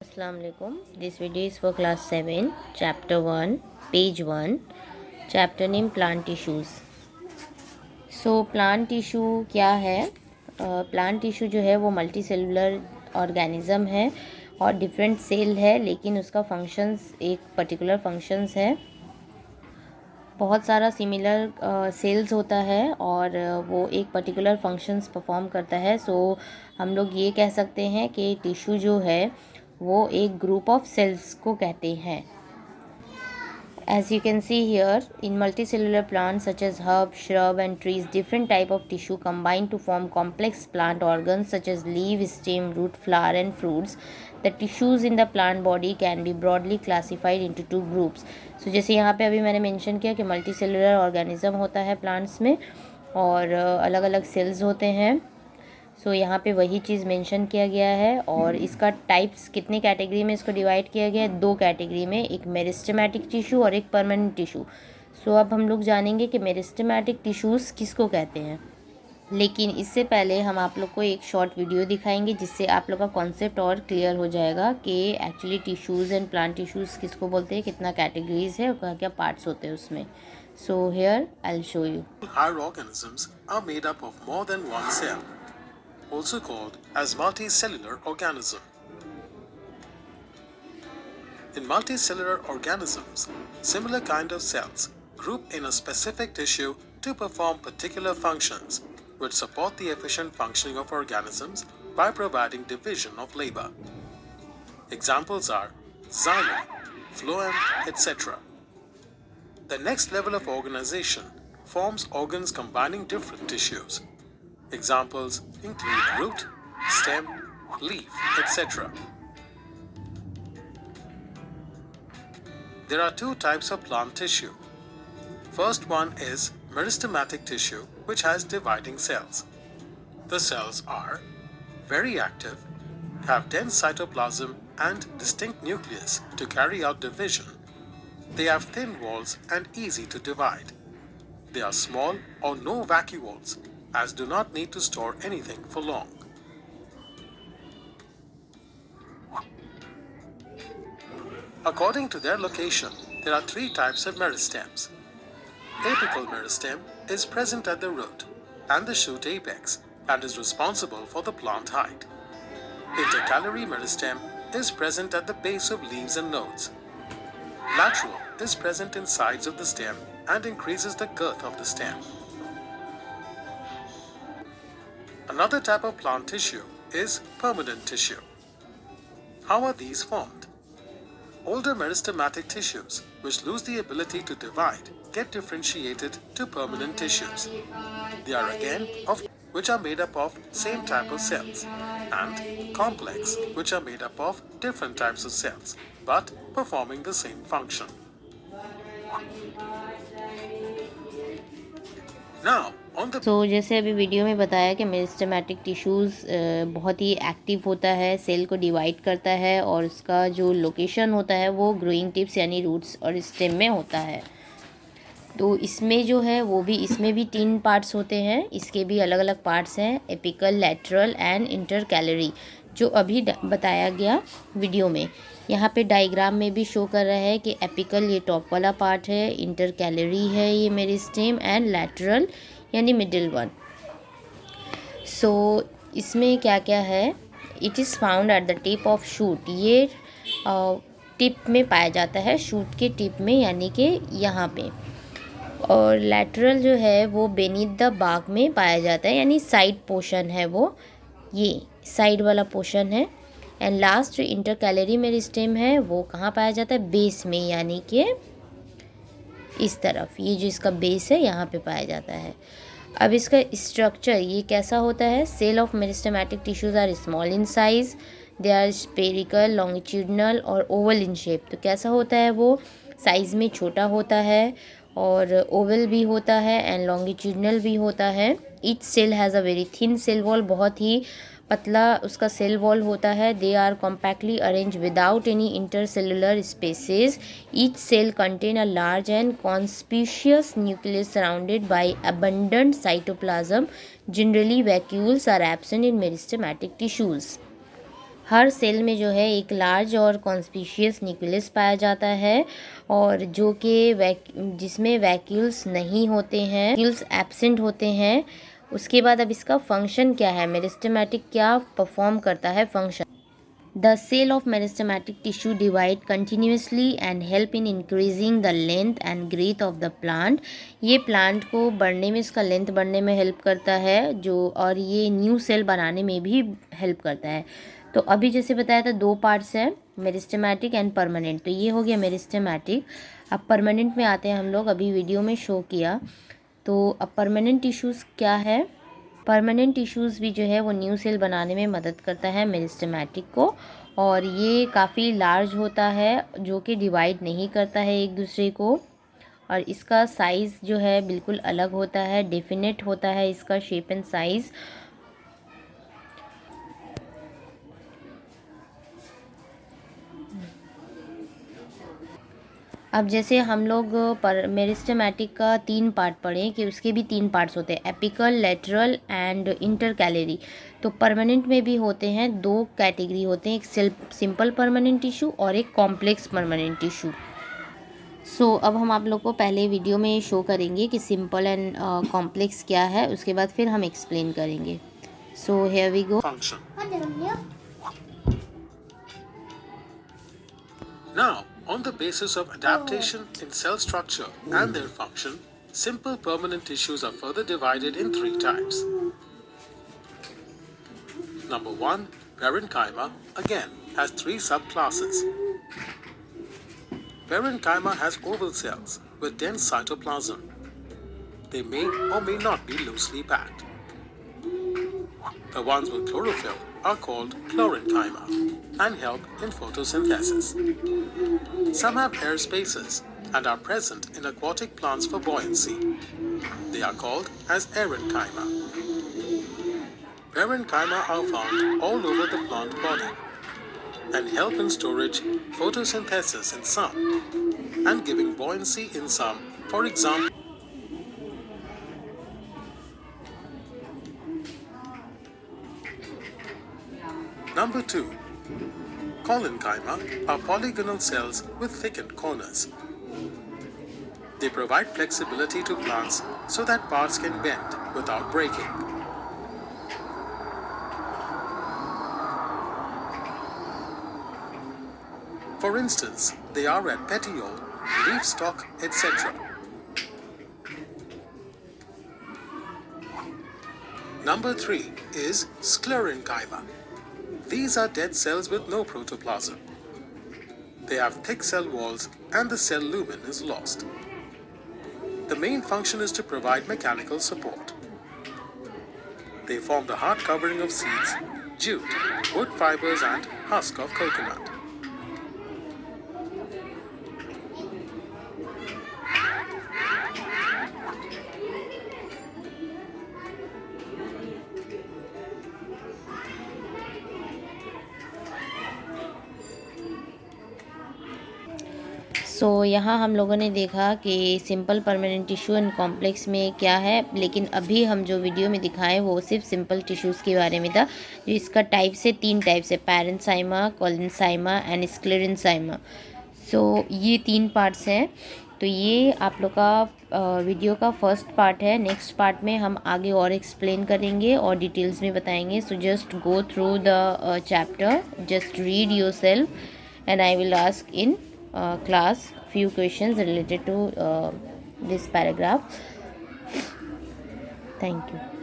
Assalamualaikum. This video is for class 7, chapter 1, page 1, chapter name plant tissues. So plant tissue क्या है? Plant tissue जो है वो multi cellular organism है और डिफरेंट सेल है, लेकिन उसका फंक्शंस एक पर्टिकुलर फंक्शंस है। बहुत सारा सिमिलर सेल्स होता है और वो एक पर्टिकुलर फंक्शंस परफॉर्म करता है। सो हम लोग ये कह सकते हैं कि टिश्यू जो है वो एक ग्रुप ऑफ सेल्स को कहते हैं। As you can see here, in multicellular plants such as herbs, shrub and trees, different type of tissue combine to form complex plant organs such as leaf, stem, root, flower and fruits. The tissues in the plant body can be broadly classified into two groups. So जैसे यहाँ पे अभी मैंने mention किया कि multicellular organism होता है plants में और अलग अलग सेल्स होते हैं। सो यहाँ पे वही चीज़ मेंशन किया गया है और इसका टाइप्स कितने कैटेगरी में इसको डिवाइड किया गया है, दो कैटेगरी में, एक मेरिस्टेमेटिक टिश्यू और एक परमानेंट टिश्यू। सो अब हम लोग जानेंगे कि मेरिस्टेमेटिक टिश्यूज़ किसको कहते हैं, लेकिन इससे पहले हम आप लोग को एक शॉर्ट वीडियो दिखाएंगे जिससे आप लोग का कॉन्सेप्ट और क्लियर हो जाएगा कि actually tissues and plant tissues किसको बोलते हैं, कितना कैटेगरीज है और क्या क्या पार्ट्स होते हैं उसमें। So here I will show you. Higher organisms are made up of more than one cell, also called as multicellular organism. In multicellular organisms, similar kind of cells group in a specific tissue to perform particular functions which support the efficient functioning of organisms by providing division of labor. Examples are xylem, phloem, etc. The next level of organization forms organs combining different tissues. Examples include root, stem, leaf, etc. There are two types of plant tissue. First one is meristematic tissue, which has dividing cells. The cells are very active, have dense cytoplasm and distinct nucleus to carry out division. They have thin walls and easy to divide. They are small or no vacuoles, as do not need to store anything for long. According to their location, there are three types of meristems. Apical meristem is present at the root and the shoot apex and is responsible for the plant height. Intercalary meristem is present at the base of leaves and nodes. Lateral is present in sides of the stem and increases the girth of the stem. Another type of plant tissue is permanent tissue. How are these formed? Older meristematic tissues, which lose the ability to divide, get differentiated to permanent tissues. They are again which are made up of same type of cells, and complex, which are made up of different types of cells, but performing the same function. Now, तो जैसे अभी video में बताया कि meristematic tissues बहुत ही active होता है, cell को डिवाइड करता है और उसका जो लोकेशन होता है वो ग्रोइंग टिप्स यानी रूट्स और स्टेम में होता है। तो इसमें जो है वो भी, इसमें भी तीन पार्ट्स होते हैं, इसके भी अलग अलग पार्ट्स हैं, एपिकल, लैटरल एंड इंटरकैलरी, जो अभी बताया गया वीडियो में। यहाँ पे डायग्राम में भी शो कर रहा है कि एपिकल ये टॉप वाला पार्ट है, इंटरकैलरी है ये मेरिस्टेम एंड लैटरल यानी मिडिल वन। सो इसमें क्या क्या है, it is found at the tip of shoot, ये टिप में पाया जाता है, शूट के टिप में यानी कि यहाँ पे। और लैटरल जो है वो बेनीथ द बाग में पाया जाता है, यानी साइड पोर्शन है वो, ये साइड वाला पोर्शन है। एंड लास्ट इंटरकैलरी मेरिस्टेम है वो कहाँ पाया जाता है, बेस में, यानी कि इस तरफ, ये जो इसका बेस है यहाँ पे पाया जाता है। अब इसका स्ट्रक्चर ये कैसा होता है, cell of meristematic tissues are small in size, they are spherical, longitudinal और ओवल इन शेप। तो कैसा होता है वो, साइज़ में छोटा होता है और ओवल भी होता है एंड लॉन्गिट्यूडनल भी होता है। Each cell has a very thin cell wall, बहुत ही पतला उसका सेल वॉल होता है। They are compactly arrange without any intercellular spaces. Each cell contain a large and conspicuous nucleus surrounded by abundant cytoplasm. Generally vacuoles are absent in meristematic tissues. हर cell में जो है एक लार्ज और conspicuous nucleus पाया जाता है, और जो कि जिसमें वैक्यूल्स नहीं होते हैं, वैक्यूल्स एब्सेंट होते हैं। उसके बाद अब इसका फंक्शन क्या है, मेरिस्टेमेटिक क्या परफॉर्म करता है function. The cell of meristematic tissue divide continuously and help in increasing the length and growth of the plant। ये प्लांट को बढ़ने में, इसका लेंथ बढ़ने में हेल्प करता है जो, और ये न्यू सेल बनाने में भी हेल्प करता है। तो अभी जैसे बताया था दो पार्ट्स हैं, मेरिस्टेमेटिक एंड परमानेंट। तो ये हो गया मेरिस्टेमेटिक। अब परमानेंट में आते हैं हम लोग, अभी वीडियो में शो किया। तो अब परमानेंट टिश्यूज़ क्या है। परमानेंट टिश्यूज़ भी जो है वो न्यू सेल बनाने में मदद करता है मेरिस्टेमेटिक को, और ये काफ़ी लार्ज होता है जो कि डिवाइड नहीं करता है एक दूसरे को, और इसका साइज़ जो है बिल्कुल अलग होता है, डेफिनेट होता है इसका शेप एंड साइज़। अब जैसे हम लोग मेरिस्टेमेटिक का 3 पार्ट पढ़े कि उसके भी 3 पार्ट्स होते हैं, एपिकल, लेटरल एंड इंटरकैलरी। तो परमानेंट में भी होते हैं, 2 कैटेगरी होते हैं, एक सिंपल परमानेंट टिश्यू और एक कॉम्प्लेक्स परमानेंट टिश्यू। सो अब हम आप लोग को पहले वीडियो में शो करेंगे कि सिंपल एंड कॉम्प्लेक्स क्या है, उसके बाद फिर हम एक्सप्लेन करेंगे। So here we go. Now, on the basis of adaptation in cell structure and their function, simple permanent tissues are further divided in 3 types. Number 1, parenchyma, again, has 3 subclasses. Parenchyma has oval cells with dense cytoplasm. They may or may not be loosely packed. The ones with chlorophyll are called chlorenchyma and help in photosynthesis. Some have air spaces and are present in aquatic plants for buoyancy. They are called as aerenchyma. Parenchyma are found all over the plant body and help in storage, photosynthesis in some, and giving buoyancy in some. For example, Number 2. Collenchyma are polygonal cells with thickened corners. They provide flexibility to plants so that parts can bend without breaking. For instance, they are at petiole, leaf stalk, etc. Number 3 is sclerenchyma. These are dead cells with no protoplasm. They have thick cell walls and the cell lumen is lost. The main function is to provide mechanical support. They form the hard covering of seeds, jute, wood fibers and husk of coconut. सो यहाँ हम लोगों ने देखा कि simple permanent tissue and complex में क्या है, लेकिन अभी हम जो वीडियो में दिखाएं वो सिर्फ सिंपल टिश्यूज़ के बारे में था। जो इसका टाइप से 3 टाइप से, पैरेंसाइमा, कोलेनसाइमा एंड स्क्लेरेंसाइमा। सो ये 3 पार्ट्स हैं। तो ये आप लोग का वीडियो का फर्स्ट पार्ट है। नेक्स्ट पार्ट में हम आगे और एक्सप्लेन करेंगे और डिटेल्स में बताएंगे। So just go through the chapter, just read yourself and I will ask in class few questions related to this paragraph. Thank you.